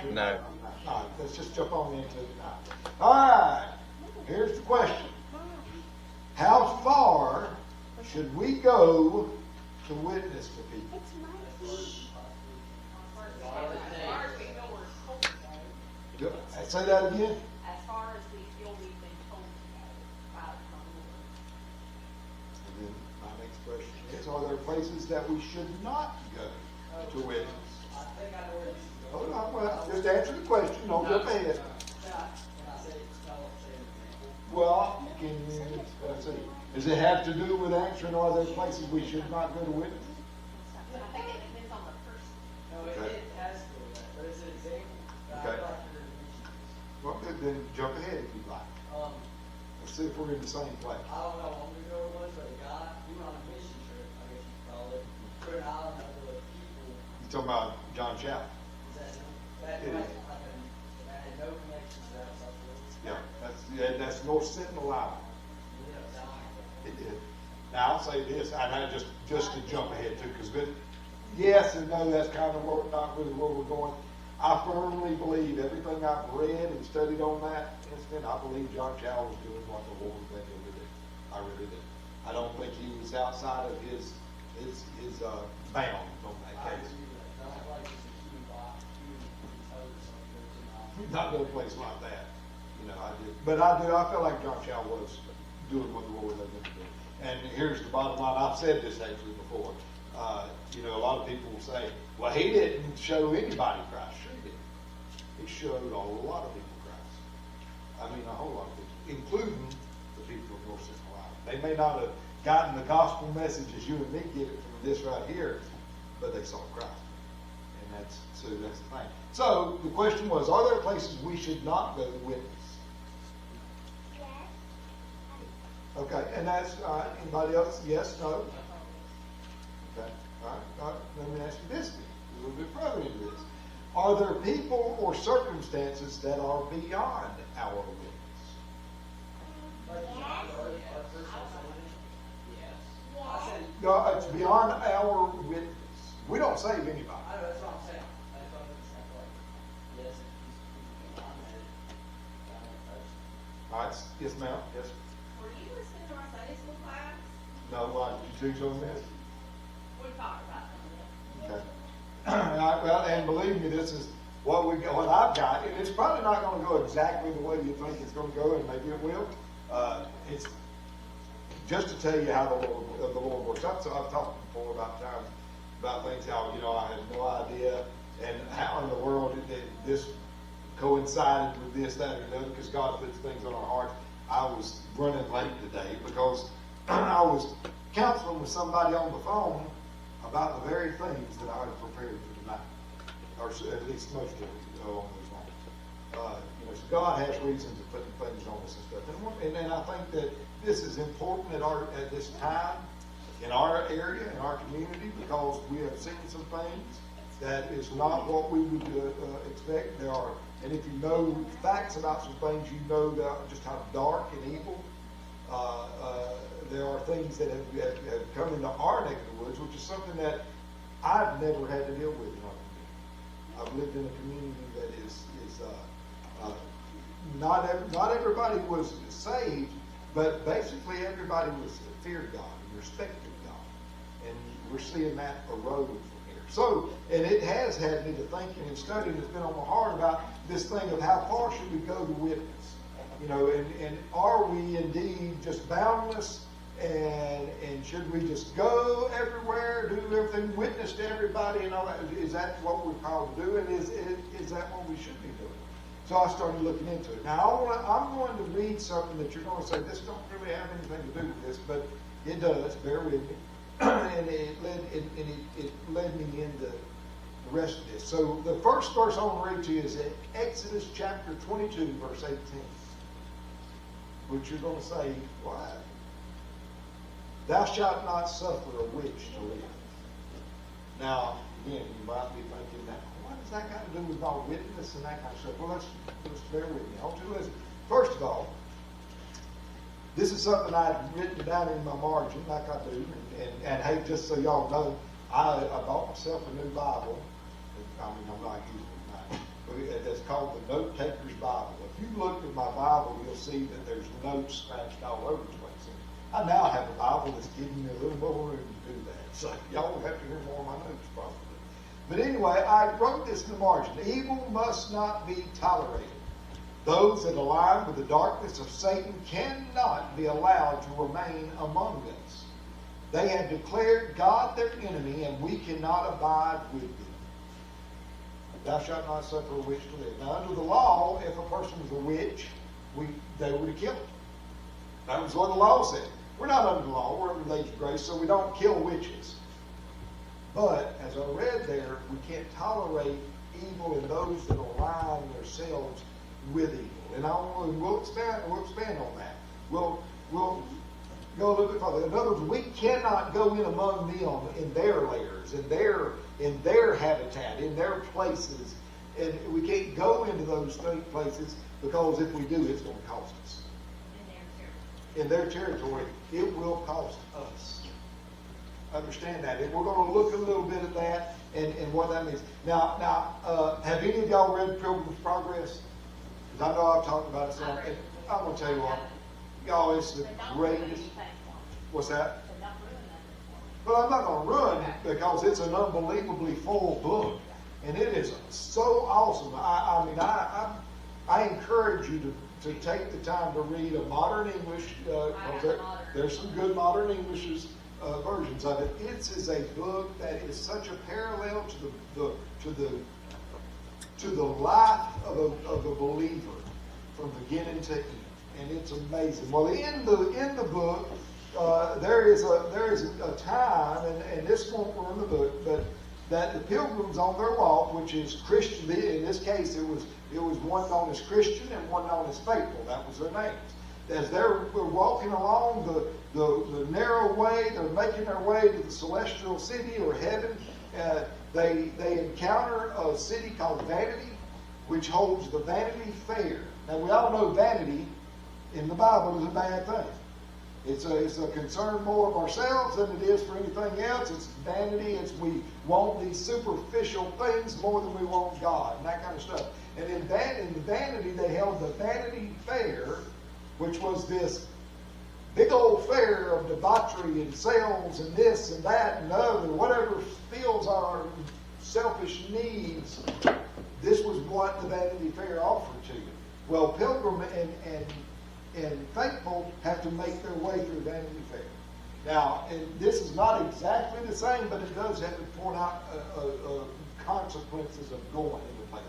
Sure. No. All right, let's just jump on into it now. All right, here's the question. How far should we go to witness to people? Say that again. As far as we feel we've been told to go by the Lord. And then my next question is, are there places that we should not go to witness? I think I know where this is Hold going. on, well, just answer the question, don't jump ahead. Can I say an example? Well, can you, let's see, does it have to do with answering, are there places we should not go to witness? I think it depends on the person. No, Okay. it has to do with that, but it's an example. Okay. I'd like to hear the mission. Well, then jump ahead if you'd like. Let's see if we're in the same place. I don't know how long ago it was, but a guy, we went on a mission trip, I guess you call it, to an island of the people. You talking about John Chow? Is that him? That It is. I had no connection to that South Florida. Yeah, that's North Sentinel Island. It did. Now, I'll say this, and I just to jump ahead too, because yes and no, that's kind of not really where we're going. I firmly believe everything I've read and studied on that incident, I believe John Chow was doing what the Lord led him to do. I really do. I don't think he was outside of his bounds on that case. Not no place like that. You know, I did. But I feel like John Chow was doing what the Lord led him to do. And here's the bottom line. I've said this actually before. You know, a lot of people will say, well, he didn't show anybody Christ. Sure he did. He showed a lot of people Christ. I mean, a whole lot of people, including the people of North Central Island. They may not have gotten the gospel message as you and me get it from this right here, but they saw Christ. And that's the thing. So the question was, are there places we should not go to witness? Okay, and that's anybody else? Yes, no? Okay, all right. Let me ask you this, a little bit further into this. Are there people or circumstances that are beyond our witness? No, it's beyond our witness. We don't save anybody. I know, that's what I'm saying. That's what I'm saying. Yes, he's beyond that. All right, yes, ma'am. Yes. Were you listening to our Sunday school class? No, why did you choose on this? We talked about some of Okay. All right, well, and believe me, this is what I've got, and it's probably not going to go exactly the way you think it's going to go, and maybe it will. It's just to tell you how the Lord works. I've talked before about times about things how I had no idea, and how in the world this coincided with this, that, or the other, because God puts things on our hearts. I was running late today because I was counseling with somebody on the phone about the very things that I had prepared for tonight, or at least most of it along those lines. So God has reasons of putting things on us and stuff, and I think that this is important at this time in our area, in our community, because we have seen some things that is not what we would expect. And if you know facts about some things, you know just how dark and evil. There are things that have come into our neck of the woods, which is something that I've never had to deal with in our community. I've lived in a community that is not everybody was saved, but basically everybody feared God and respected God, and we're seeing that erode from here. So, and it has had me to thinking and studying. It's been on my heart about this thing of how far should we go to witness. And are we indeed just boundless, and should we just go everywhere, do everything, witness to everybody and all that? Is that what we're called to do, and is that what we should be doing? So I started looking into it. Now I'm going to read something that you're going to say, this don't really have anything to do with this, but it does, bear with me. And it led me into the rest of this. So the first verse I want to read to you is Exodus chapter 22, verse 18. Which you're going to say, why? Thou shalt not suffer a witch to live. Now, again, you might be thinking, now, what does that got to do with my witness and that kind of stuff? Well, let's bear with me. I want you to listen. First of all, this is something I had written down in my margin, like I do. And hey, just so y'all know, I bought myself a new Bible. I mean, I'm not using it. called the Note Taker's Bible. If you look at my Bible, you'll see that there's notes scratched all over the place. I now have a Bible that's giving me a little more room to do that. So y'all will have to hear more of my notes probably. But anyway, I wrote this in the margin. Evil must not be tolerated. Those that align with the darkness of Satan cannot be allowed to remain among us. They have declared God their enemy, and we cannot abide with them. Thou shalt not suffer a witch to live. Now, under the law, if a person was a witch, they were to kill him. That was what the law said. We're not under the law, we're under the age of grace, so we don't kill witches. But, as I read there, we can't tolerate evil in those that align themselves with evil. And we'll expand on that. We'll go a little bit further. In other words, we cannot go in among them in their lairs, in their habitat, in their places. And we can't go into those places because if we do, it's going to cost us. In their territory, it will cost us. Understand that. And we're going to look a little bit at that and what that means. Now, have any of y'all read Pilgrim's Progress? Because I know I've talked about it some. I'm going to tell you what. Y'all, it's the greatest. What's that? But I'm not going to ruin it because it's an unbelievably full book. And it is so awesome. I encourage you to take the time to read a modern English, there's some good modern English versions of it. It is a book that is such a parallel to the life of a believer from beginning to end, and it's amazing. Well, in the book, there is a time, and this won't run the book, but that the pilgrims on their walk, which is Christian, in this case it was one known as Christian and one known as Faithful. That was their names. As they're walking along the narrow way, they're making their way to the celestial city or heaven. They encounter a city called Vanity, which holds the Vanity Fair. Now we all know vanity in the Bible is a bad thing. It's a concern more of ourselves than it is for anything else. It's vanity. We want these superficial things more than we want God and that kind of stuff. And in the Vanity, they held the Vanity Fair, which was this big old fair of debauchery and sales and this and that and other, whatever fills our selfish needs. This was what the Vanity Fair offered to you. Well, Pilgrim and Faithful have to make their way through Vanity Fair. Now, and this is not exactly the same, but it does have to point out consequences of going into places.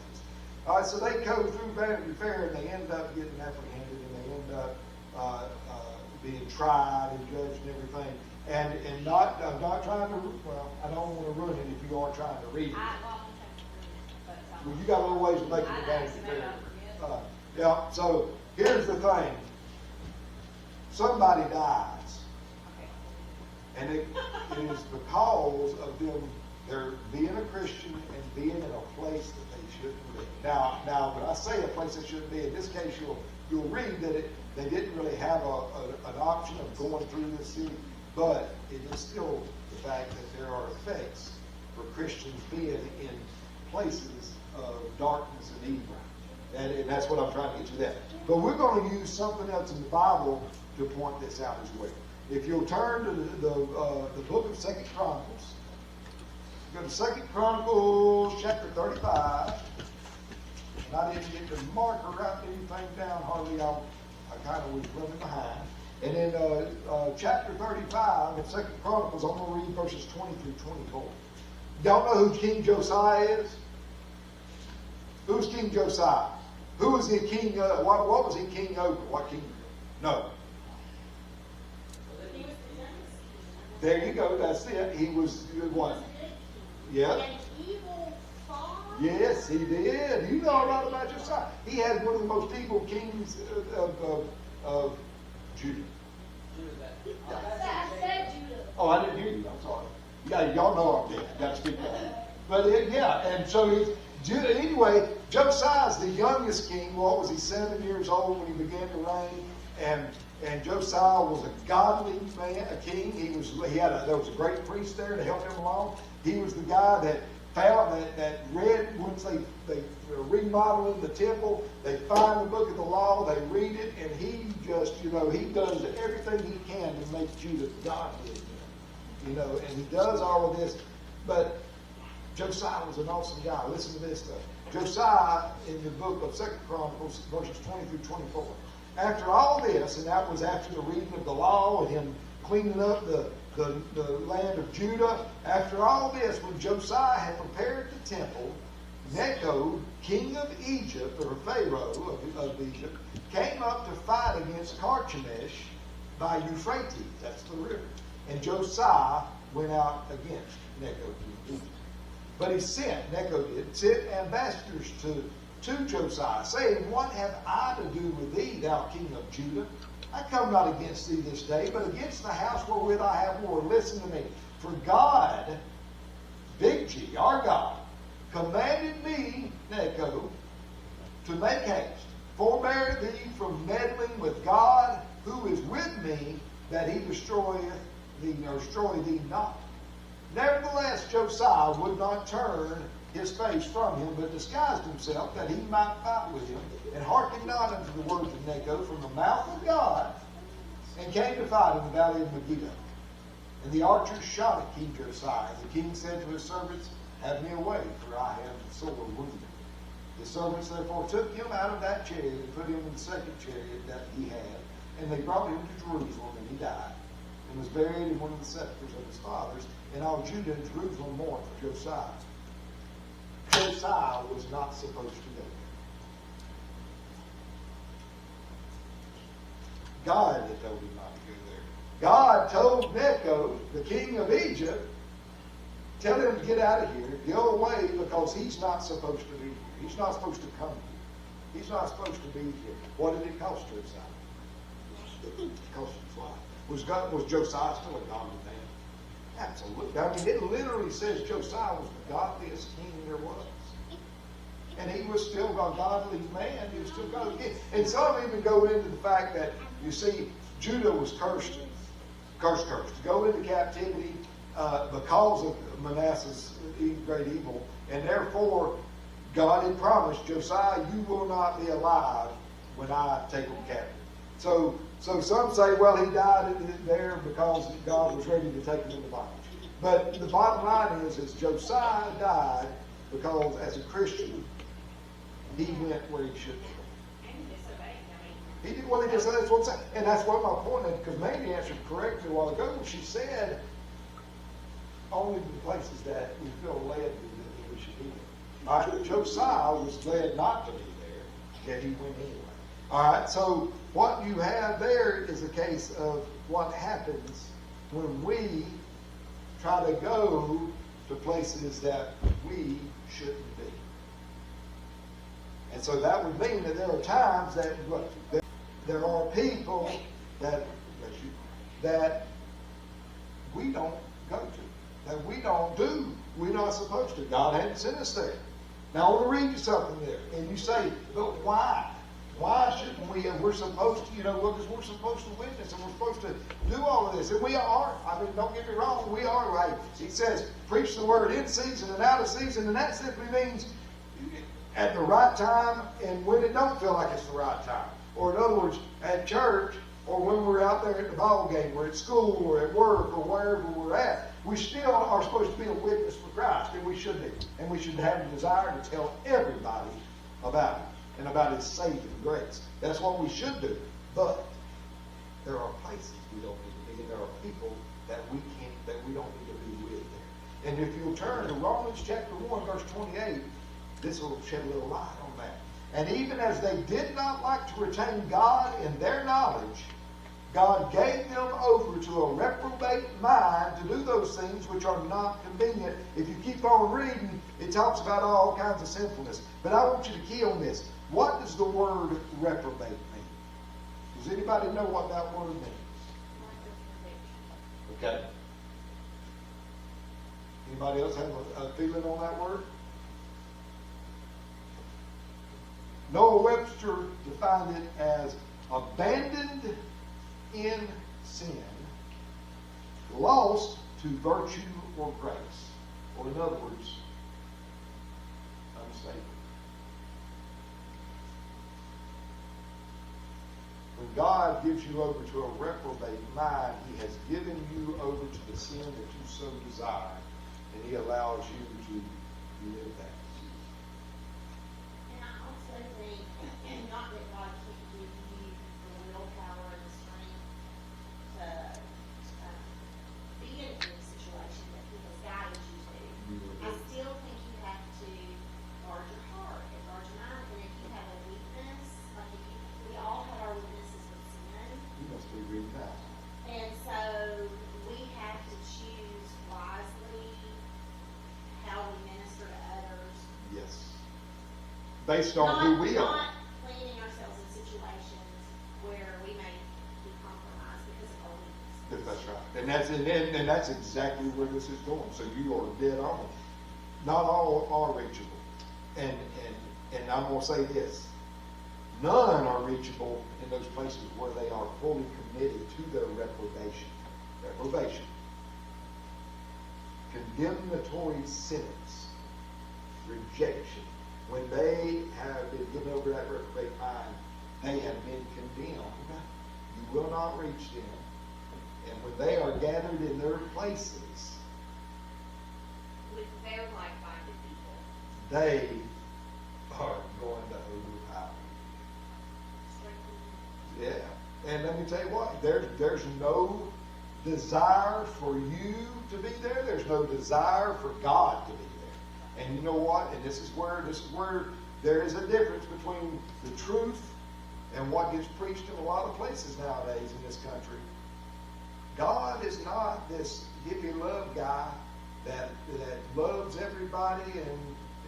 All right, so they go through Vanity Fair and they end up getting apprehended and they end up being tried and judged and everything. And I'm not trying to, well, I don't want to ruin it if you are trying to read it. Well, you got a little ways to make it to Vanity Fair. Yeah, so here's the thing. Somebody dies. And it is because of them, they're being a Christian and being in a place that they shouldn't be. Now, when I say a place they shouldn't be, in this case you'll read that they didn't really have an option of going through the city, but it is still the fact that there are effects for Christians being in places of darkness and evil. And that's what I'm trying to get you there. But we're going to use something else in the Bible to point this out as well. If you'll turn to the book of 2 Chronicles, go to 2 Chronicles chapter 35. And I didn't get the marker, write anything down hardly. I kind of was running behind. And in chapter 35 of 2 Chronicles, I'm going to read verses 20 through 24. Y'all know who King Josiah is? Who's King Josiah? Who was he king? What was he king over? What kingdom? No. There you go. That's it. He was what? Yeah. An evil father? Yes, he did. You know a lot about Josiah. He had one of the most evil kings of Judah. I said Judah. Oh, I didn't hear you. I'm sorry. Yeah, y'all know I'm dead. Got to speak up. But and so anyway, Josiah's the youngest king. What was he, 7 years old when he began to reign? And Josiah was a godly man, a king. There was a great priest there to help him along. He was the guy found that read, once they remodeling the temple, they find the book of the law, they read it, and he just, he does everything he can to make Judah godly again. And he does all of this. But Josiah was an awesome guy. Listen to this though. Josiah, in the book of 2 Chronicles, verses 20 through 24. After all this, and that was after the reading of the law and him cleaning up the land of Judah, after all this, when Josiah had prepared the temple, Necho, king of Egypt, or Pharaoh of Egypt, came up to fight against Carchemish by Euphrates, that's the river. And Josiah went out against Necho, king of Egypt. But he Necho sent ambassadors to Josiah, saying, What have I to do with thee, thou king of Judah? I come not against thee this day, but against the house wherewith I have war. Listen to me. For God, big G, our God, commanded me, Necho, to make haste, forbear thee from meddling with God, who is with me, that he destroy thee not. Nevertheless, Josiah would not turn his face from him, but disguised himself, that he might fight with him, and hearkened not unto the words of Necho from the mouth of God, and came to fight in the valley of Megiddo. And the archers shot at King Josiah. The king said to his servants, Have me away, for I am sore wounded. The servants therefore took him out of that chariot and put him in the second chariot that he had, and they brought him to Jerusalem, and he died, and was buried in one of the sepulchres of his fathers. And all Judah and Jerusalem mourned for Josiah. Josiah was not supposed to go there. God had told him not to go there. God told Necho, the king of Egypt, tell him to get out of here, go away, because he's not supposed to be here. He's not supposed to come here. He's not supposed to be here. What did it cost Josiah? It cost his life. Was Josiah still a godly man? Absolutely. I mean, it literally says Josiah was the godliest king there was. And he was still a godly man. He was still godly king. And some even go into the fact that, you see, Judah was cursed, to go into captivity because of Manasseh's great evil. And therefore, God had promised Josiah, you will not be alive when I take him captive. So some say, well, he died there because God was ready to take him into bondage. But the bottom line is Josiah died because, as a Christian, he went where he shouldn't go. He did what he did. So that's what I'm saying. And that's what my point is, because Mandy answered correctly a while ago. She said, only the places that we feel led to that we should be there. All right, Josiah was led not to be there, yet he went anyway. All right, so what you have there is a case of what happens when we try to go to places that we shouldn't be. And so that would mean that there are times that there are people that we don't go to, that we don't do, we're not supposed to. God hadn't sent us there. Now I want to read you something there. And you say, but why? Why shouldn't we? And we're supposed to, because we're supposed to witness and we're supposed to do all of this. And we are. I mean, don't get me wrong, we are right. He says, preach the word in season and out of season. And that simply means at the right time and when it don't feel like it's the right time. Or in other words, at church or when we're out there at the ball game or at school or at work or wherever we're at, we still are supposed to be a witness for Christ. And we should be. And we should have a desire to tell everybody about it and about His saving grace. That's what we should do. But there are places we don't need to be, and there are people that we don't need to be with there. And if you'll turn to Romans chapter 1, verse 28, this will shed a little light on that. And even as they did not like to retain God in their knowledge, God gave them over to a reprobate mind to do those things which are not convenient. If you keep on reading, it talks about all kinds of sinfulness. But I want you to key on this. What does the word reprobate mean? Does anybody know what that word means? Okay. Anybody else have a feeling on that word? Noah Webster defined it as abandoned in sin, lost to virtue or grace. Or in other words, Savior. When God gives you over to a reprobate mind, He has given you over to the sin that you so desire, and He allows you to live that. And I also think, and not that God can't give you the willpower and the strength to be in any situation that He has guided you to. I still think you have to guard your heart and guard your mind. And if you have a weakness, like if you, we all have our weaknesses with sin. You must be reading that. And so we have to choose wisely how we minister to others. Yes. Based on who we are. Not planting ourselves in situations where we may be compromised because of our weaknesses. That's right. And that's exactly where this is going. So you are dead on. Not all are reachable. And I'm going to say this. None are reachable in those places where they are fully committed to their reprobation. Reprobation. Condemnatory sentence. Rejection. When they have been given over that reprobate mind, they have been condemned. You will not reach them. And when they are gathered in their places, With their like-minded people. they are going to overpower you. Yeah. And let me tell you what, there's no desire for you to be there. There's no desire for God to be there. And you know what? And this is where there is a difference between the truth and what gets preached in a lot of places nowadays in this country. God is not this hippie love guy that loves everybody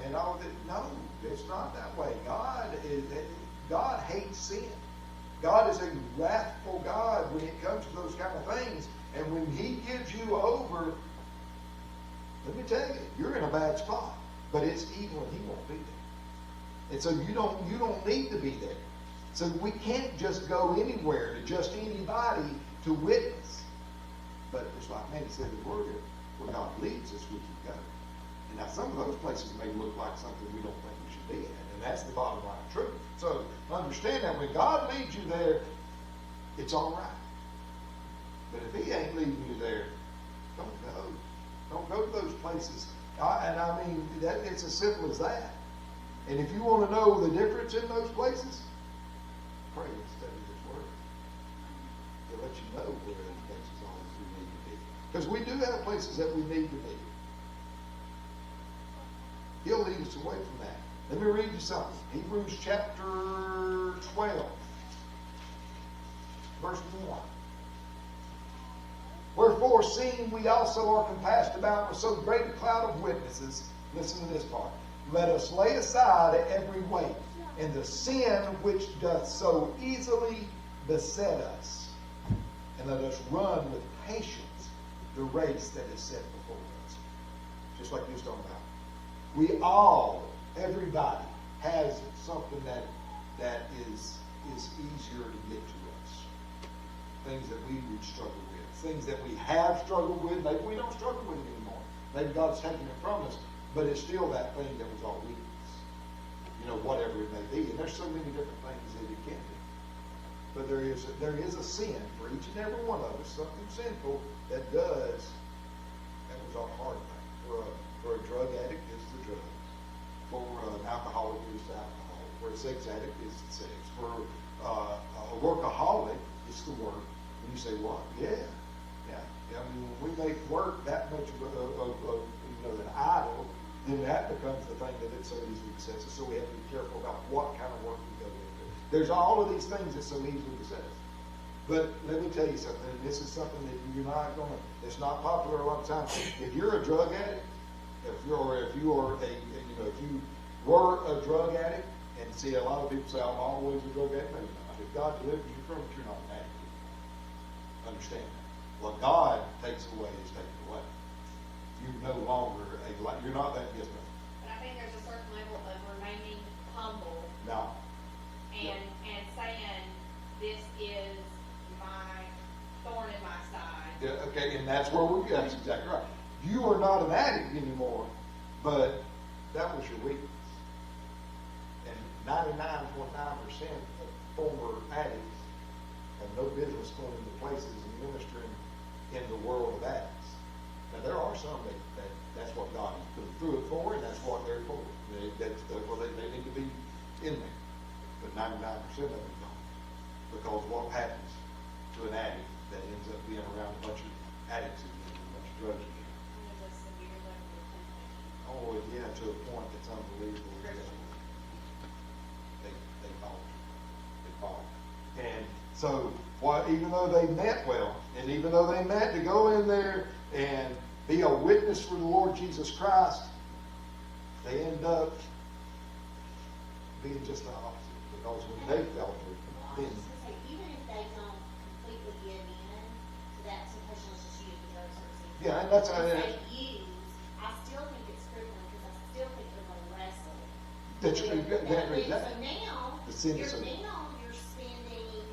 and all that. No, it's not that way. God hates sin. God is a wrathful God when it comes to those kind of things. And when He gives you over, let me tell you, you're in a bad spot. But it's evil and He won't be there. And so you don't need to be there. So we can't just go anywhere to just anybody to witness. But it's like Manny said in the Word, where God leads us, we can go. And now some of those places may look like something we don't think we should be in. And that's the bottom line truth. So understand that when God leads you there, it's all right. But if He ain't leading you there, don't go. Don't go to those places. I mean, it's as simple as that. And if you want to know the difference in those places, pray and study His Word. He'll let you know where those places are that we need to be. Because we do have places that we need to be. He'll lead us away from that. Let me read you something. Hebrews chapter 12, verse 1. Wherefore, seeing we also are compassed about with so great a cloud of witnesses, listen to this part, let us lay aside every weight and the sin which doth so easily beset us, and let us run with patience the race that is set before us. Just like you was talking about. We all, everybody, has something that is easier to get to us. Things that we would struggle with. Things that we have struggled with. Maybe we don't struggle with it anymore. Maybe God's taken it from us. But it's still that thing that was our weakness. You know, whatever it may be. And there's so many different things that it can be. But there is a sin for each and every one of us. Something sinful that does. That was our hard thing. For a drug addict, it's the drugs. For an alcoholic, it's the alcohol. For a sex addict, it's the sex. For a workaholic, it's the work. And you say, what? Yeah. I mean, when we make work that much of an idol, then that becomes the thing that it so easily besets us. So we have to be careful about what kind of work we go into. There's all of these things that so easily beset us. But let me tell you something. This is something that you're not going to. It's not popular a lot of times. If you're a drug addict, if you were a drug addict, and see a lot of people say, I'm always a drug addict. No, you're not. If God delivers you from it, you're not an addict. Understand that. What God takes away is taken away. You're no longer you're not that. Yes, ma'am. But I think there's a certain level of remaining humble. No. And saying, this is my thorn in my side. Yeah, okay, and that's where that's exactly right. You are not an addict anymore, but that was your weakness. 99.9% of former addicts have no business going into places and ministering in the world of addicts. Now, there are some that's what God has put them through it for, and that's what they're for. They need to be in there. But 99% of them don't. Because what happens to an addict that ends up being around a bunch of addicts again, a bunch of drugs again? Oh, yeah, to a point that's unbelievable. They fall. And so, even though they meant well, and even though they meant to go in there and be a witness for the Lord Jesus Christ, they end up being just the opposite. Because when they fell through, then Even if they don't completely give in to that temptation, let's just use the drugs or something. yeah, and that's If they use, I still think it's crippling because I still think they're going to wrestle. that's So now, the sin is you're spending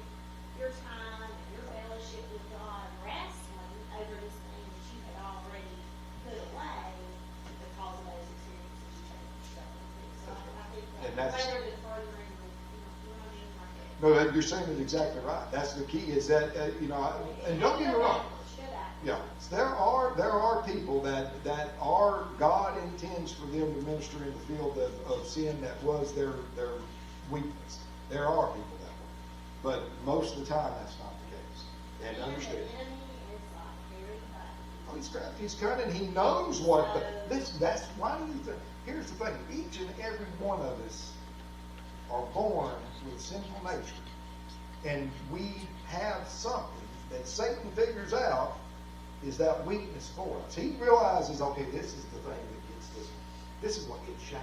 your time, your fellowship with God wrestling over this thing that you had already put away because of those experiences you take yourself into. So I think And that that's- rather than furthering the, you know what I mean? Like No, you're saying it exactly right. That's the key. Is that and don't get me wrong. Yeah, so there are people that are God intends for them to minister in the field of sin that was their weakness. There are people that way, but most of the time that's not the case. And understand. The enemy is like very Oh, he's crafty. He's cunning. He knows what. But that's why do you think? Here's the thing: each and every one of us are born with a sinful nature, and we have something that Satan figures out is that weakness for us. He realizes, okay, this is the thing that gets this. This is what gets shamed.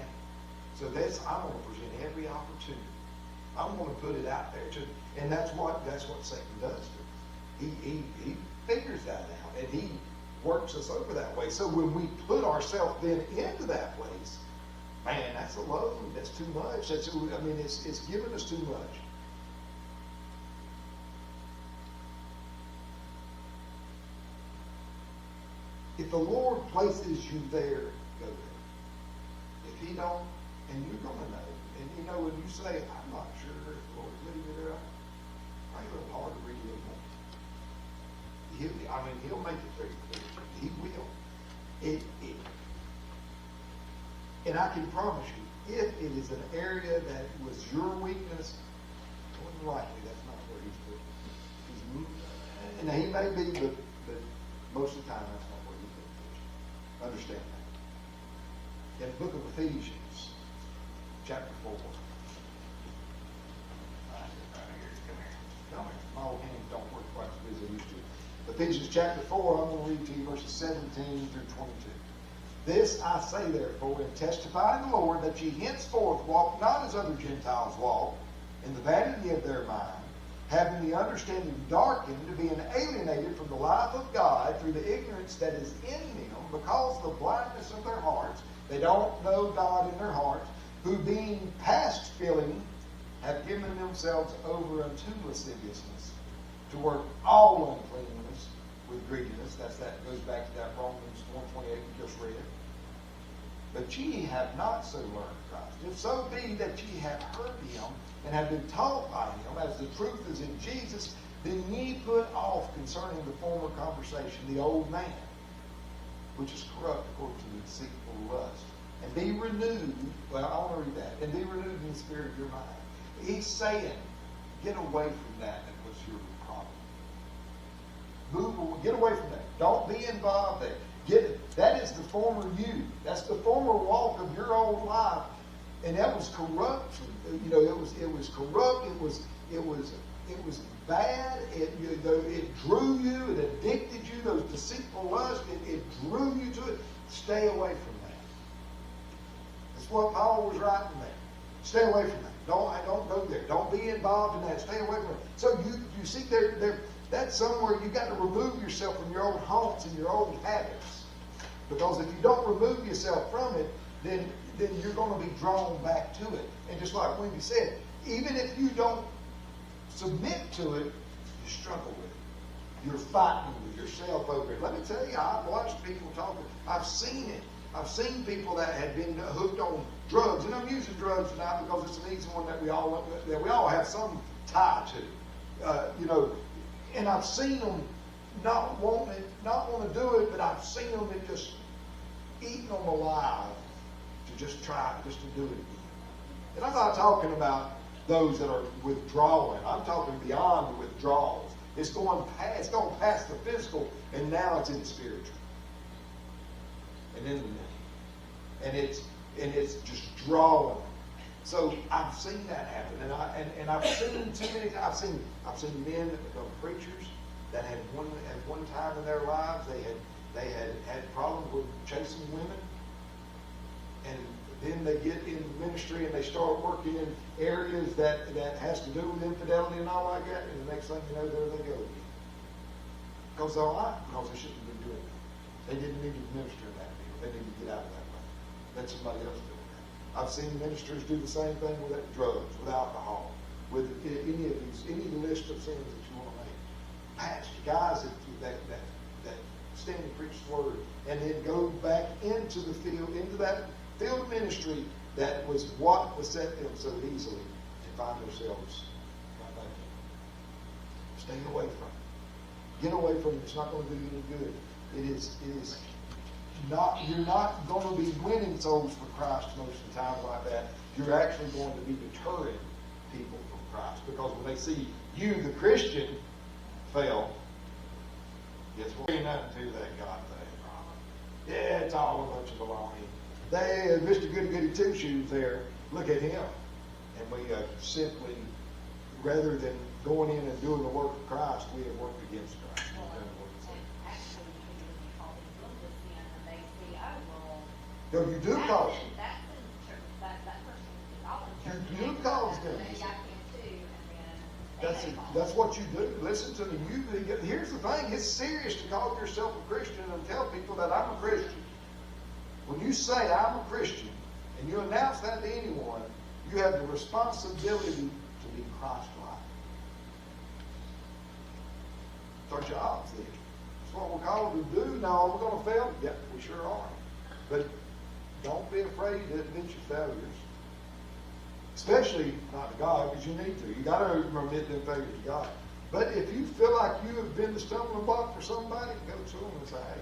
So I'm going to present every opportunity. I'm going to put it out there too, and that's what Satan does to us. He figures that out, and he works us over that way. So when we put ourselves then into that place, man, that's a load. That's too much. It's giving us too much. If the Lord places you there, go there. If He don't, and you're going to know, and when you say, I'm not sure if the Lord's leading me there, I find it a little hard to read a little more. He'll make it very clear. He will. And I can promise you, if it is an area that was your weakness, more than likely that's not where He's put you. And He may be, but most of the time that's not where He's put you. Understand that. In the book of Ephesians, chapter 4. Come here. My old hands don't work quite as good as they used to. Ephesians chapter 4, I'm going to read to you verses 17 through 22. This I say therefore, and testify in the Lord, that ye henceforth walk not as other Gentiles walk, in the vanity of their mind, having the understanding darkened, to be alienated from the life of God through the ignorance that is in them, because of the blindness of their hearts. They don't know God in their hearts, who being past feeling, have given themselves over unto lasciviousness, to work all uncleanness with greediness. That goes back to that Romans 1:28 we just read. But ye have not so learned Christ. If so be that ye have heard Him, and have been taught by Him, as the truth is in Jesus, then ye put off concerning the former conversation the old man, which is corrupt according to the deceitful lust. And be renewed, well, I want to read that, and be renewed in the spirit of your mind. He's saying, get away from that was your problem. Get away from that. Don't be involved there. That is the former you. That's the former walk of your old life. And that was corrupt. It was corrupt. It was bad. It drew you. It addicted you. Those deceitful lusts. It drew you to it. Stay away from that. That's what Paul was writing there. Stay away from that. Don't go there. Don't be involved in that. Stay away from it. So you see that's somewhere you've got to remove yourself from your old haunts and your old habits. Because if you don't remove yourself from it, then you're going to be drawn back to it. And just like Wendy said, even if you don't submit to it, you struggle with it. You're fighting with yourself over it. Let me tell you, I've watched people talking. I've seen it. I've seen people that had been hooked on drugs, and I'm using drugs tonight because it's an easy one that we all have some tie to, and I've seen them not want to do it, but I've seen them just eating them alive to just try, just to do it again. And I'm not talking about those that are withdrawing. I'm talking beyond the withdrawals. It's going past the physical, and now it's in the spiritual, and in the mental, and it's just drawing. So I've seen that happen, and I've seen too many. I've seen men that become preachers that at one time in their lives they had problems with chasing women, and then they get in ministry and they start working in areas that has to do with infidelity and all like that, and the next thing you know, there they go again. Because they're lying, because they shouldn't be doing that. They didn't need to minister in that field. They need to get out of that way. Let somebody else do it. I've seen ministers do the same thing with drugs, with alcohol, with any list of sins that you want to make. Pastors, guys that stand and preach the word, and then go back into the field, into that field of ministry that was what beset them so easily, and find themselves right back in. Stay away from it. Get away from it. It's not going to do you any good. It is not. You're not going to be winning souls for Christ most of the time like that. You're actually going to be deterring people from Christ, because when they see you, the Christian, fail, guess what? Ain't nothing to that God thing. Yeah, it's all a bunch of baloney. Mr. Goody Two Shoes there, look at him. And we simply, rather than going in and doing the work of Christ, we have worked against Christ. Actually, when you call people to sin, and they see, No, you do cause them. That's in church. That person is all in church. You do cause them. Maybe I can too, and then That's what you do. Listen to me. Here's the thing. It's serious to call yourself a Christian and tell people that I'm a Christian. When you say I'm a Christian and you announce that to anyone, you have the responsibility to be Christ-like. It's our jobs then. It's what we're called to do. Now, are we going to fail? Yeah, we sure are. But don't be afraid to admit your failures. Especially not to God, because you need to. You got to admit them failures to God. But if you feel like you have been the stumbling block for somebody, go to them and say, hey,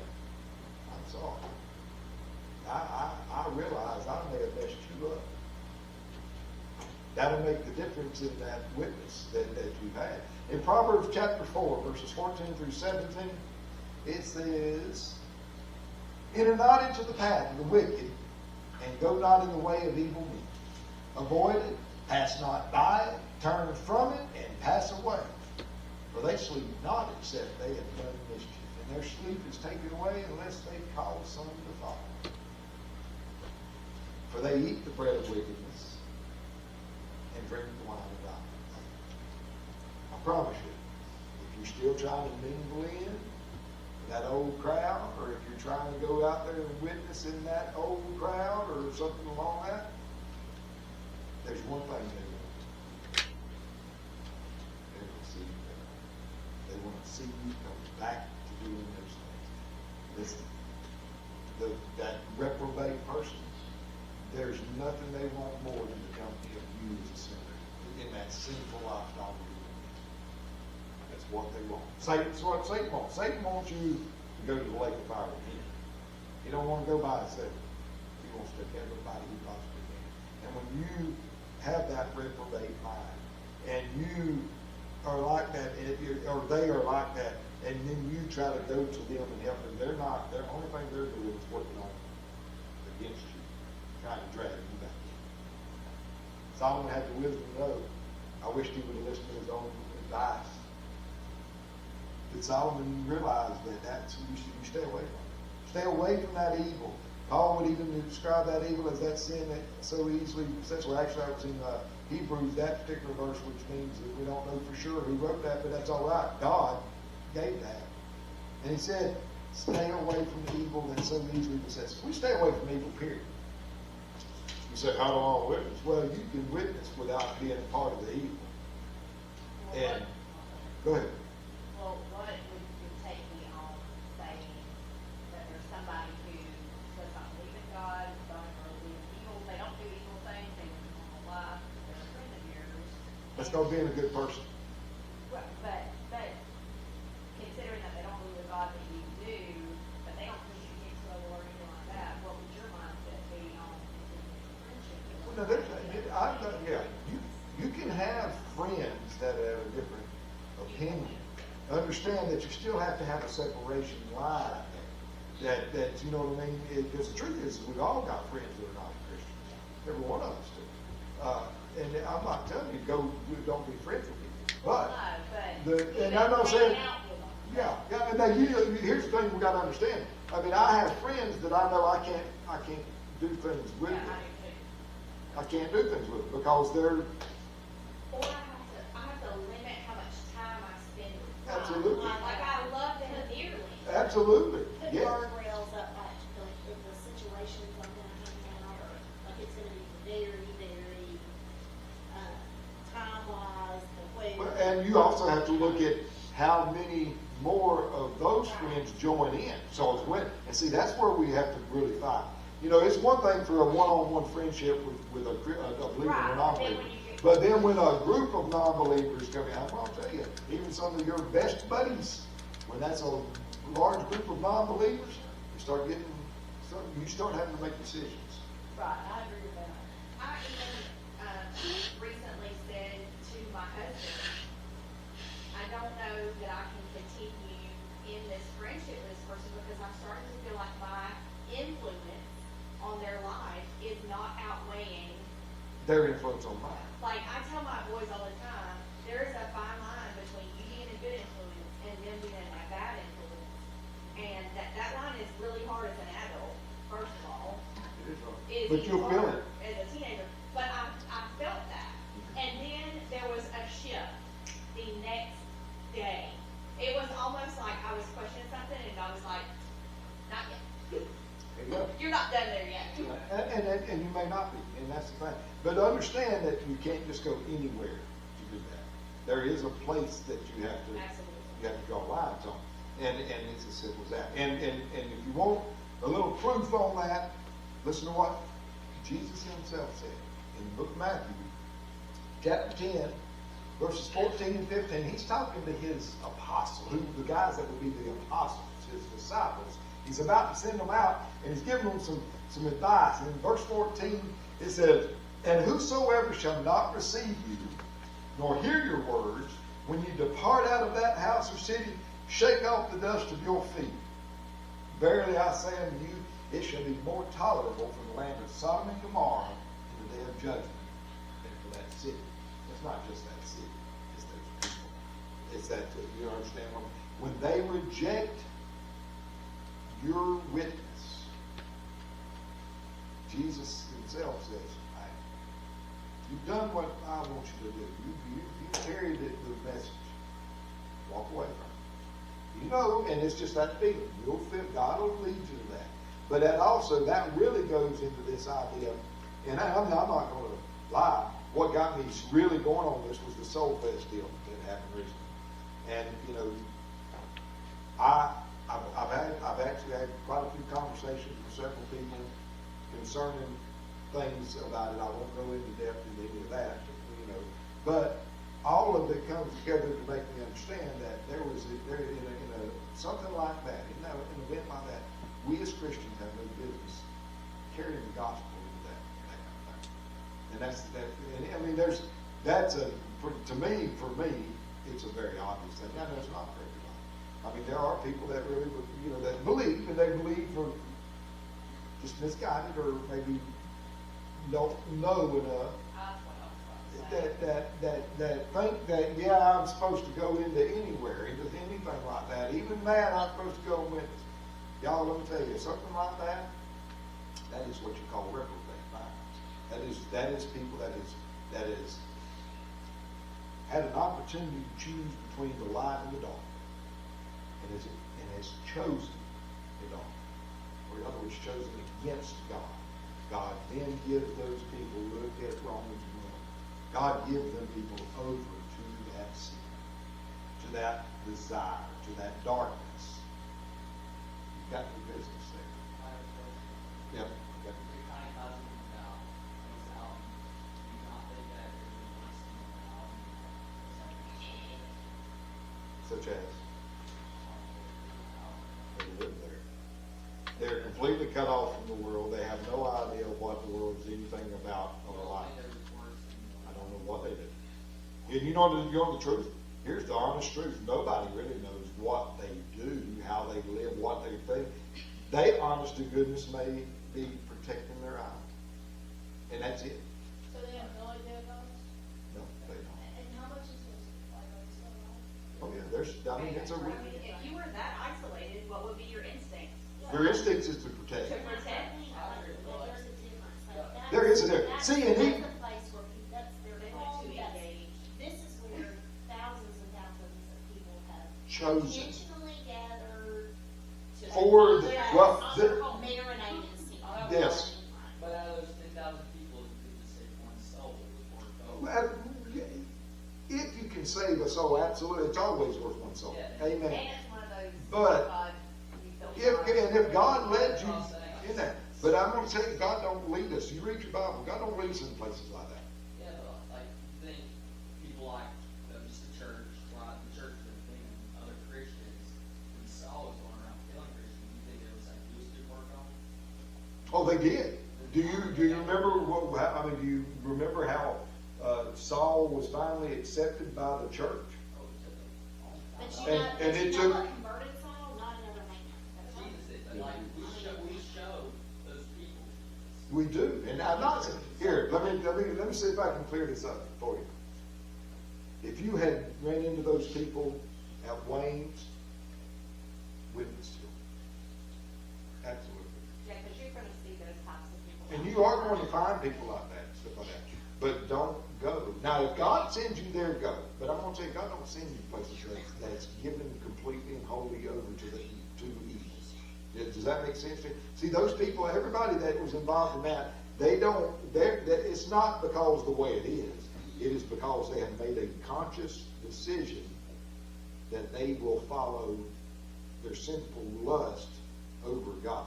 I'm sorry. I realize I may have messed you up. That'll make the difference in that witness that you've had. In Proverbs chapter 4, verses 14 through 17, it says, enter not into the path of the wicked, and go not in the way of evil men. Avoid it, pass not by it, turn from it, and pass away. For they sleep not except they have done mischief, and their sleep is taken away unless they cause some to fall. For they eat the bread of wickedness and drink the wine of violence. I promise you, if you're still trying to mingle in that old crowd, or if you're trying to go out there and witness in that old crowd or something along that, there's one thing they want. They want to see you better. They want to see you come back to doing those things. Listen, that reprobate person, there's nothing they want more than to come to you as a sinner in that sinful lifestyle. That's what they want. That's what Satan wants. Satan wants you to go to the lake of fire with him. He don't want to go by himself. He wants to take everybody he possibly can. And when you have that reprobate mind, and you are like that, or they are like that, and then you try to go to them and help them, they're not. The only thing they're doing is working on against you, trying to drag you back in. Solomon had the wisdom to know. I wished he would have listened to his own advice. But Solomon realized that you stay away from it. Stay away from that evil. Paul would even describe that evil as that sin that so easily, essentially, actually I was in Hebrews, that particular verse, which means that we don't know for sure who wrote that, but that's all right. God gave that. And he said, stay away from the evil that so easily besets us. We stay away from evil, period. You say, how do I witness? Well, you can witness without being a part of the evil. And, go ahead. Well, what would take me on saying that there's somebody who does not believe in That's called being a good person. But considering that they don't believe the God that you do, but they don't push you into a or anything like that, what would your mindset be on friendship? Well, no, you can have friends that have a different opinion. Understand that you still have to have a separation line. That you know what I mean? Because the truth is, we've all got friends that are not Christians. Every one of us do. And I'm not telling you don't be friends with people. But and I'm not saying. Yeah. And now here's the thing we got to understand. I mean, I have friends that I know I can't do things with them. I can't do things with them because they're. Or I have to limit how much time I spend with them. Absolutely. Like I love them dearly. Absolutely. Put Yes. guardrails up at the situations I'm going to hang out, or like it's going to be very, very time-wise, the way. And you also have to look at how many more of those friends join in. So it's when, and see, that's where we have to really find. You know, it's one thing for a one-on-one friendship with a believer and a non-believer. But then when a group of non-believers come in, I'm going to tell you, even some of your best buddies, when that's a large group of non-believers, you start having to make decisions. Right, I agree with that. I even recently said to my husband, I don't know that I can continue in this friendship with this person because I'm starting to feel like my influence on their life is not outweighing Their influence on mine. like I tell my boys all the time, there is a fine line between you being a good influence and them being a bad influence. And that line is really hard as an adult, first of all. It is hard. It is But even you'll feel harder it. as a teenager. But I felt that. And then there was a shift the next day. It was almost like I was questioning something and I was like, not yet. There you go. You're not done there yet. And you may not be, and that's the thing. But understand that you can't just go anywhere to do that. There is a place that you have to draw lines on, and it's as simple as that. And if you want a little proof on that, listen to what Jesus Himself said in the book of Matthew, chapter 10, verses 14 and 15. He's talking to His apostles, the guys that would be the apostles, His disciples. He's about to send them out, and He's giving them some advice. And in verse 14, it says, "And whosoever shall not receive you, nor hear your words, when you depart out of that house or city, shake off the dust of your feet. Verily I say unto you, it shall be more tolerable for the land of Sodom and Gomorrah in the day of judgment than for that city." It's not just that city, it's those people. It's that, you understand, when they reject your witness, Jesus Himself says, "You've done what I want you to do. You carried the message. Walk away from it." You know, and it's just that feeling. You'll feel God will lead you to that. But that really goes into this idea. And I'm not going to lie. What got me really going on this was the Soul Fest deal that happened recently. And you know, I've actually had quite a few conversations with several people concerning things about it. I won't go into depth in any of that, you know. But all of it comes together to make me understand that there in something like that, in an event like that, we as Christians have no business carrying the gospel into that kind of thing. And that's that. And I mean, for me, it's a very obvious thing. Now, that's not for everybody. I mean, there are people that really, you know, that believe, and they believe for just misguided or maybe don't know enough that think that, yeah, I'm supposed to go into anywhere, into anything like that. Even that, I'm supposed to go with. Y'all, let me tell you, something like that, that is what you call reprobate minds. That is people that is had an opportunity to choose between the light and the dark, and has chosen the dark, or in other words, chosen against God. God then gives those people, look at Romans 1, God gives them people over to that sin, to that desire, to that darkness. You've got the business there. Yep. Okay. church has. They live there. They're completely cut off from the world. They have no idea what the world is anything about or like. I don't know what they do. And you know the truth? Here's the honest truth. Nobody really knows what they do, how they live, what they think. They, honest to goodness, may be protecting their eyes. And that's it. So they have no idea about us? No, they don't. And how much is this? Like, are they still alive? Oh yeah, it's a I mean, if you were that isolated, what would be your instinct? their instincts is to protect. To protect. There's a difference. Like, that's- There is a difference. See, and he- That's the place where people, that's their They home, like to that's, engage. this is where thousands and thousands of people have Chosen. intentionally gathered to. For the- well, Marinate in sin. Yes. But out of those 10,000 people, you could just save one soul. Well, if you can save a soul, absolutely, it's always worth one soul. Yeah. Amen. And it's one of those. But you feel if God led you in that, but I'm going to tell you, God don't lead us. You read your Bible, God don't lead us in places like that. Yeah, but like, you think people like just the church, like the church was thinking other Christians, when Saul was going around killing Christians, you think they was like, do good work on? Oh, they did. Do you remember do you remember how Saul was finally accepted by the church? Oh, it took a long But time. you know, And but it you know took- what converted Saul? Not another man. That's right. Jesus, like, we show those people. We do, and I'm not here. Let me see if I can clear this up for you. If you had ran into those people at Wayne's, witness to them. Absolutely. Yeah, because you're going to see those types of people. And you are going to find people like that, stuff like that. But don't go. Now, if God sends you there, go. But I'm going to tell you, God don't send you places that's given completely and wholly over to the evils. Does that make sense to you? See, those people, everybody that was involved in that, it's not because the way it is. It is because they have made a conscious decision that they will follow their sinful lust over God.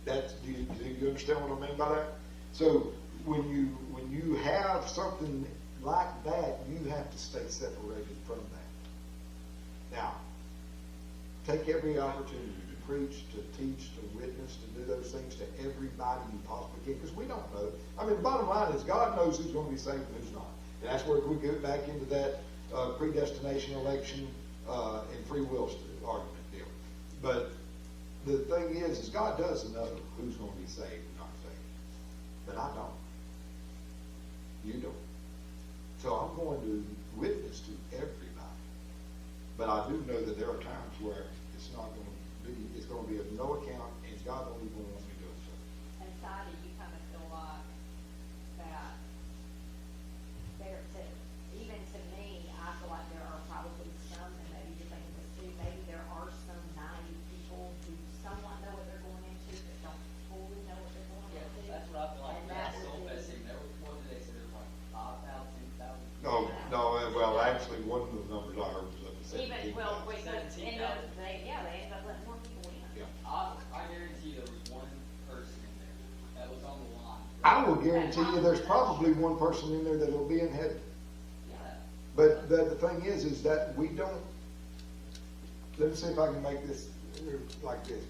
Do you understand what I mean by that? So when you have something like that, you have to stay separated from that. Now, take every opportunity to preach, to teach, to witness, to do those things to everybody you possibly can, because we don't know. I mean, the bottom line is God knows who's going to be saved and who's not. And that's where we get back into that predestination, election, and free will argument deal. But the thing is God does know who's going to be saved and not saved. But I don't. You don't. So I'm going to witness to everybody. But I do know that there are times where it's going to be of no account, and God don't even want me doing so. And Sadie, you kind of feel like that even to me, I feel like there are probably some, and maybe you're thinking this too, maybe there are some naive people who somewhat know what they're going into, but don't fully know what they're going Yeah, into. that's what I feel like. And That that soul would be- fest, what did they say? There was like 5,000, 10,000. No, well, actually, one of the numbers I heard was up to 17,000. Even, well, wait, but 17,000. they end up letting more people in. Yeah. I guarantee there was one person in there that was on the line. I will guarantee you there's probably one person in there that will be in heaven. Yeah. But the thing is that we don't. Let me see if I can make this like this.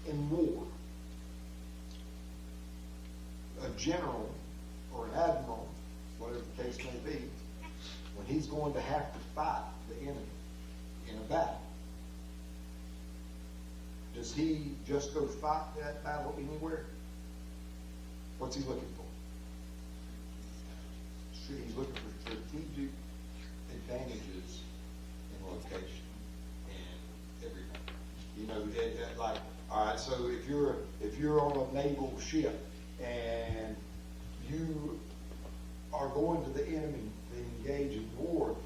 In war, a general or an admiral, whatever the case may be, when he's going to have to fight the enemy in a battle, does he just go fight that battle anywhere? What's he looking for? He's looking for strategic advantages in location and everything. You know, like, all right, so if you're on a naval ship and you are going to the enemy to engage in war,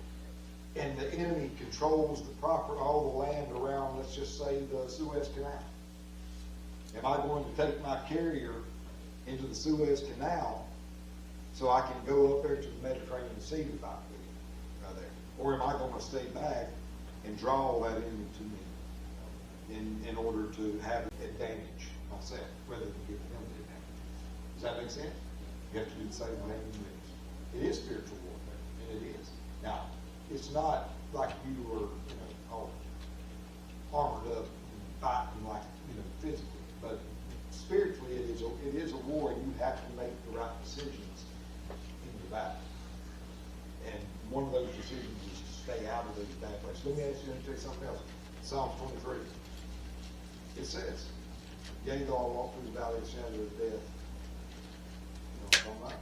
and the enemy controls all the land around, let's just say, the Suez Canal. Am I going to take my carrier into the Suez Canal so I can go up there to the Mediterranean Sea to fight with him right there? Or am I going to stay back and draw that enemy to me in order to have advantage myself rather than give him the advantage? Does that make sense? You have to do the same way in this. It is spiritual warfare, and it is. Now, it's not like you were, you know, all armored up and fighting like, you know, physically, but spiritually it is a war, and you have to make the right decisions in the battle. And one of those decisions is to stay out of those bad places. Let me tell you something else. Psalm 23. It says, yea, though I walk through the valley of the shadow of death, you don't mind.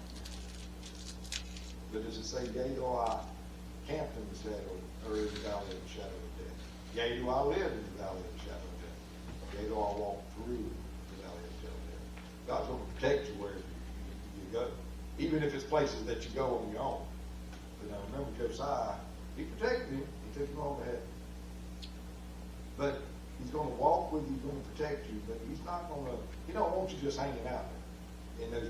But does it say, yea, though I camp in the shadow, or in the valley of the shadow of death? Yea, do I live in the valley of the shadow of death? Yea, though I walk through the valley of the shadow of death. God's going to protect you wherever you go, even if it's places that you go on your own. But now remember Josiah, he protected him. He took him on ahead. But he's going to walk with you, he's going to protect you, but he's not going to, he don't want you just hanging out there in those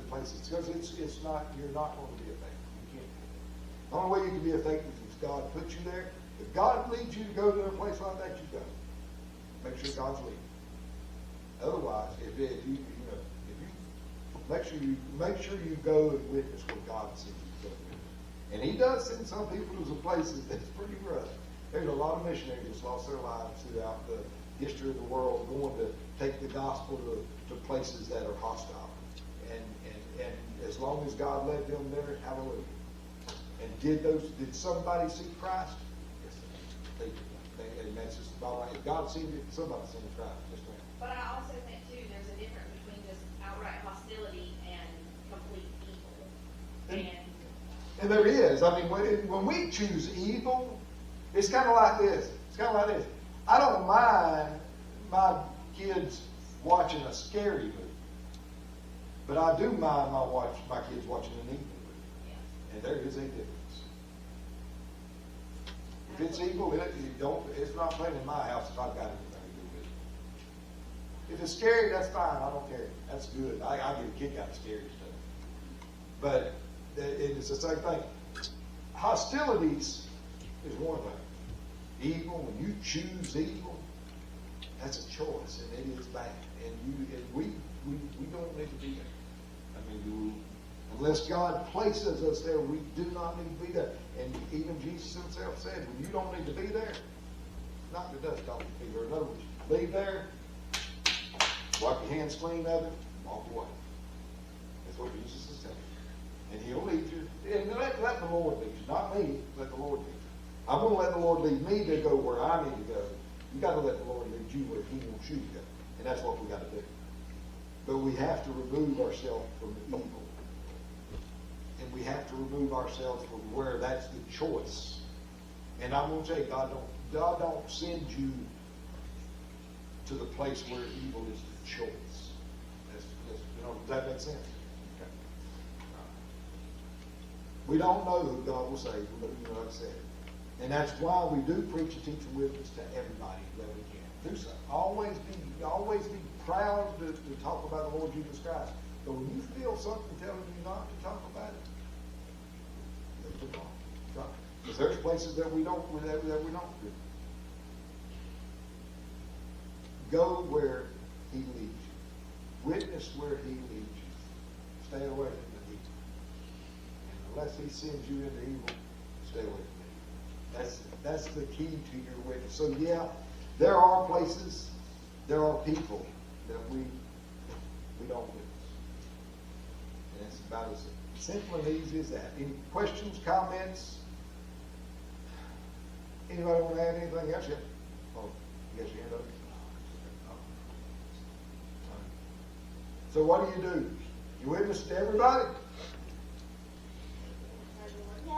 places. Because it's not, you're not going to be effective. You can't be effective. The only way you can be effective is God puts you there. If God leads you to go to a place like that, you go. Make sure God's leading. Otherwise, if you make sure you go and witness what God sends you to go witness. And He does send some people to some places that's pretty rough. There's a lot of missionaries that's lost their lives throughout the history of the world going to take the gospel to places that are hostile. And as long as God led them there, hallelujah. And did somebody see Christ? Yes, they did. And that's just about right. If God seen it, somebody seen Christ. Yes, ma'am. But I also think too, there's a difference between just outright hostility and complete evil. And there is. I mean, when we choose evil, it's kind of like this. I don't mind my kids watching a scary movie, but I do mind my kids watching an evil movie. Yeah. And there is a difference. If it's evil, it's not playing in my house if I've got anything to do with it. If it's scary, that's fine. I don't care. That's good. I get a kick out of scary stuff. But it's the same thing. Hostilities is one thing. Evil, when you choose evil, that's a choice, and it is bad. And we don't need to be there. I mean, unless God places us there, we do not need to be there. And even Jesus Himself said, when you don't need to be there, not the dust off your feet. Or in other words, leave there, wipe your hands clean of it, walk away. That's what Jesus is telling you. And He'll lead you. And let the Lord lead you. Not me, let the Lord lead you. I'm going to let the Lord lead me to go where I need to go. You got to let the Lord lead you where He wants you to go. And that's what we got to do. But we have to remove ourselves from the evil. And we have to remove ourselves from where that's the choice. And I'm going to tell you, God don't send you to the place where evil is the choice. Does that make sense? Okay. We don't know who God will save, but like I said. And that's why we do preach and teach and witness to everybody that we can. Do so. Always be proud to talk about the Lord Jesus Christ. But when you feel something telling you not to talk about it, leave it alone. Because there's places that we don't do. Go where He leads you. Witness where He leads you. Stay away from the evil. And unless He sends you into evil, stay away from it. That's the key to your witness. So yeah, there are places, there are people that we don't witness. And it's about as simple and easy as that. Any questions, comments? Anybody want to add anything else yet? Oh, you got your hand up? So what do? You witness to everybody? No.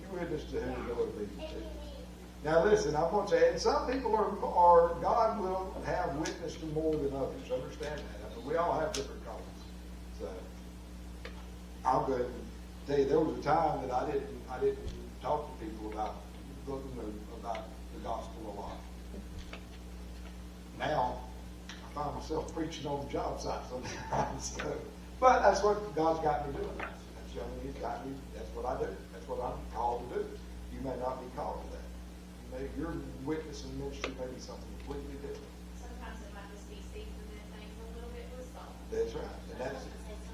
You witness to whom the Lord leads you to. Now listen, I want to say, and some people are God will have witness to more than others. Understand that. I mean, we all have different callings. So I'll go ahead and tell you, there was a time that I didn't talk to people about the gospel a lot. Now I find myself preaching on the job site sometimes. But that's what God's got me doing. He's got me. That's what I do. That's what I'm called to do. You may not be called to that. Your witness and ministry may be something completely different. Sometimes it might just be seasoning things a little bit with salt. That's right. And that's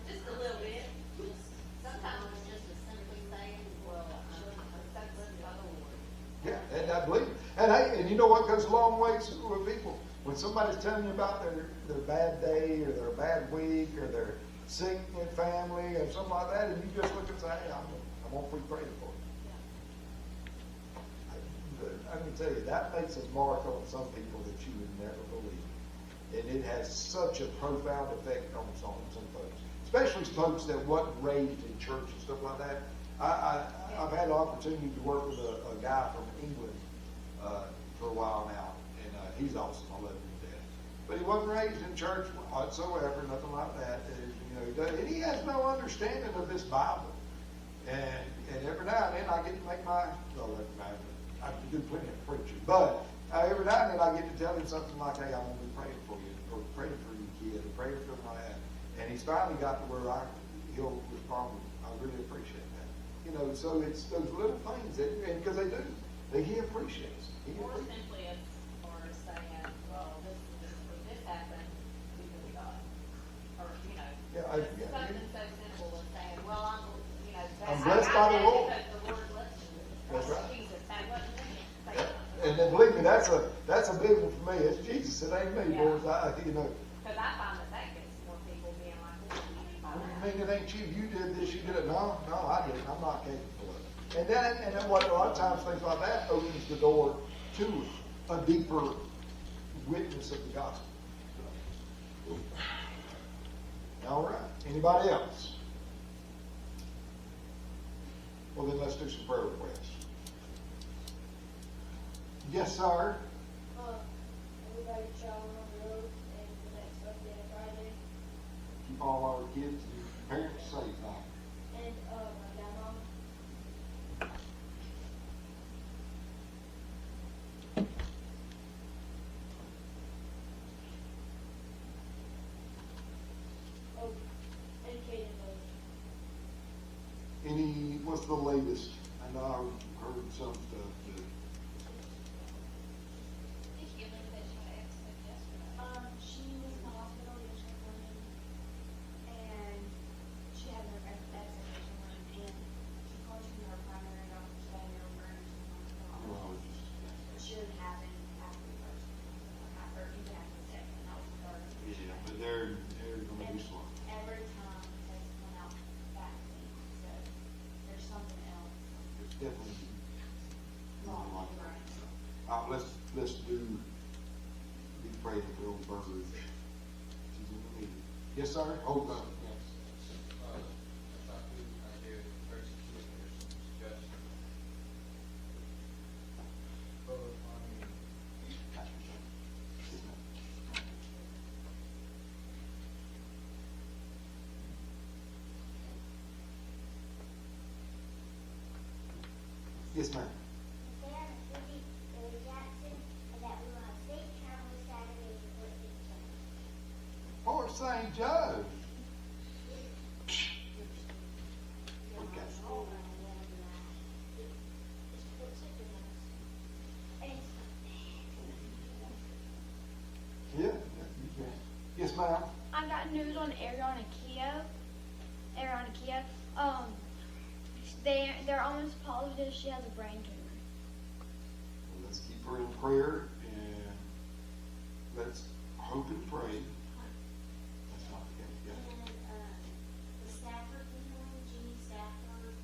Just a little bit. Sometimes Sometimes it's just as simply saying, well, hey, and you know what goes a long ways with people? When somebody's telling you about their bad day or their bad week or their sick family or something like that, and you just look and say, hey, I'm going to be praying for you. I can tell you, that makes a mark on some people that you would never believe. And it has such a profound effect on some folks, especially folks that wasn't raised in church and stuff like that. I've had the opportunity to work with a guy from England for a while now, and he's awesome. I love him to death. But he wasn't raised in church whatsoever, nothing like that. And he has no understanding of this Bible. And every now and then I get to make I do plenty of preaching, but every now and then I get to tell him something like, hey, I'm going to be praying for you, or praying for your kid, or praying for my dad. And he's finally got to where he'll respond, I really appreciate that. So it's those little things that, and because he appreciates. Or simply as far as saying, well, this happened because of God. Or, something so simple as saying, well, I'm blessed by the Lord. Because the Lord blessed me. That's right. Jesus, that wasn't me. And then believe me, that's a big one for me. It's Jesus. It ain't me, boys. Because I find that gets more people being like, What do you mean it ain't you? You did this, you did it. No, I didn't. I'm not capable of it. And then what a lot of times things like that opens the door to a deeper witness of the gospel. All right. Anybody else? Well, then let's do some prayer requests. Yes, sir. Everybody traveling on the road and the next Monday and Friday. Keep all our kids and parents safe now. And my grandma. Oh, and Kaden knows. What's the latest? I know I've heard some stuff. She was in the hospital yesterday morning, and she had her vaccination run, and she called from her primary doctor today, and they were referring to the hospital. She didn't have any after the first, or even after the second, that was the third. Yeah, but they're going to be slow. Every time they come out vaccine, so there's something else. It's definitely Wrong, like that. right. Let's be praying for old Burbridge. She's in the meeting. Yes, sir. Hold on. Yes. Yes, ma'am. Fort St. Joe. Yeah. Yes, ma'am. I got news on Ariana Kia. They're almost positive she has a brain tumor. Well, let's keep her in prayer and let's hope and pray. That's not the case. Yeah. And, the Stafford family, Jeannie Stafford,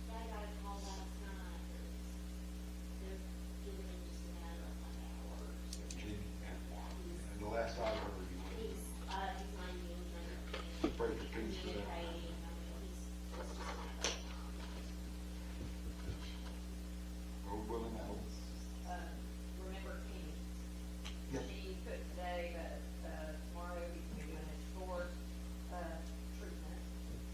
they got a call last night. They're giving him just a matter of like hours. And the last I heard, He's not even pray for peace for that. communicating. Lord willing, I hope. remember Kenny. Yes. She put today that, tomorrow he's gonna be doing his fourth, treatment,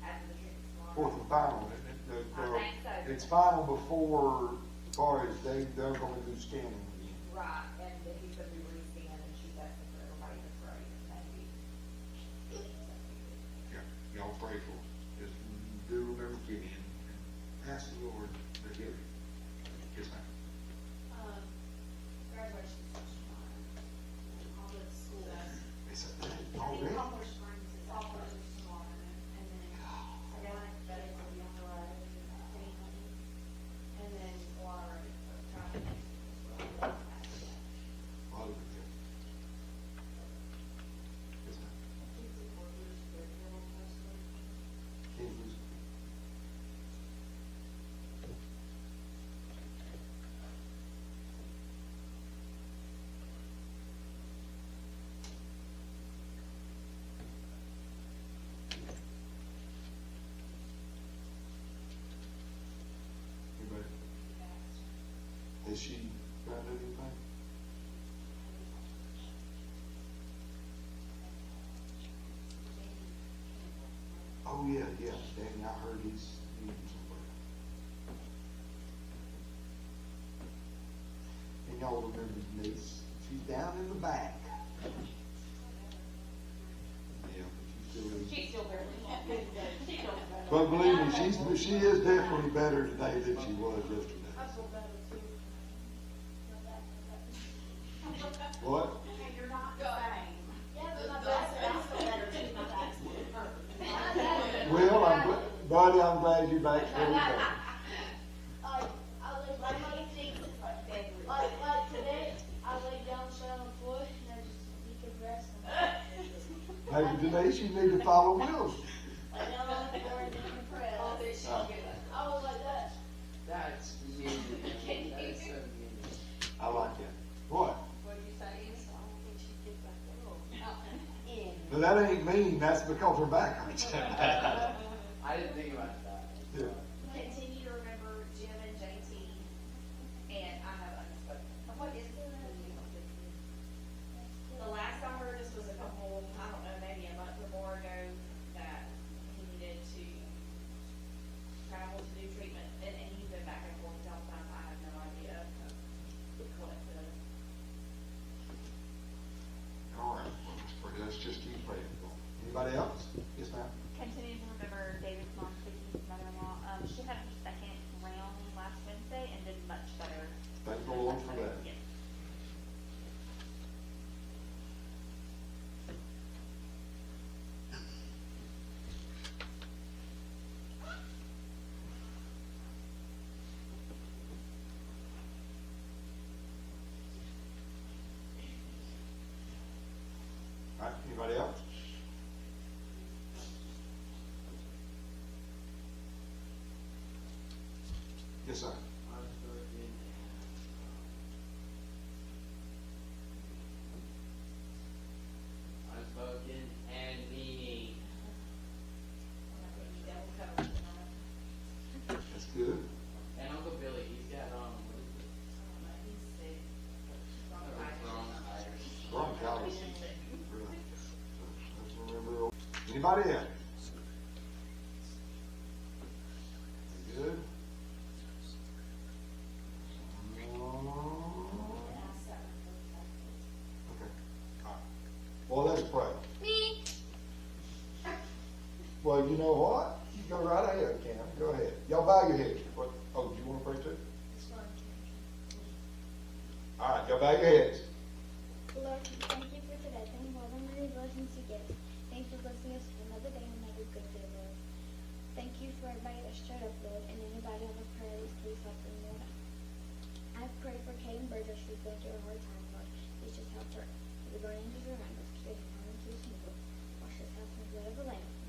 after the treatment tomorrow. Fourth and final. I think so. It's final before, as far as they're going to do scanning again. Right, and then he's gonna be re-scanned, and she's asking for everybody to pray, maybe. Yeah, y'all pray for us. Just do remember Kenny and ask the Lord to give you. Yes, ma'am. Graduation is tomorrow. All the schools. It's In Copper Springs, it's all closed tomorrow, and then Savannah, but it's on the road, and then water, traffic. Has she done anything? Oh, yeah, Danny, I heard he's needing somewhere. And y'all remember Denise, she's down in the back. Yeah, but she's still in. She's still barely. She feels better. But believe me, she is definitely better today than she was yesterday. I feel better too. What? Hey, you're not the same. Yeah, but my That's, back. that's still better too, my back's hurt. Well, buddy, I'm glad you're back. There we go. I lay Like, down, he thinks it's like every. like today, I lay down, sat on the floor, and I just decompressed. Maybe Denise, you need to follow Will. Lay down on the floor and decompress. Oh, there she goes. I was like that. That's mean, man. That's so mean. I like that. What? What did you say? I don't think she'd get back there. In. But that ain't mean, that's because her back hurts. I didn't think about that. Yeah. Continue to remember Jim and JT, and I have unspoken. What is it? The last I heard, this was a couple, I don't know, maybe a month or more ago, that he needed to travel to do treatment, and he's been back and forth all the time. I have no idea what the. All right, well, let's just keep praying. Anybody else? Yes, ma'am. Continue to remember David's mom, Vicky's mother-in-law. She had her second round last Wednesday and did much better. Thank the Lord for that. Yes. All right, anybody else? Yes, sir. Unspoken and meaning. Devil covered tonight. That's good. And Uncle Billy, he's got what is it? He's sick. Bronchitis. Bronchitis. Really. So, let's remember. Anybody else? Good. Okay. All right. Well, let's pray. Me. Well, you know what? You go right ahead, Cam. Go ahead. Y'all bow your heads. What? Oh, do you want to pray too? It's fun. All right, y'all bow your heads. Lord, thank you for today. Thank you for all the many blessings you give. Thank you for blessing us with another day and another good day, Lord. Thank you for everybody that showed up, Lord, and anybody on the prayer list, please help them, Lord. I pray for Kate and Burgess, who's going through a hard time, Lord. Please just help her. The burning angels around us, create harm to this evil. Wash this house in the blood of the Lamb.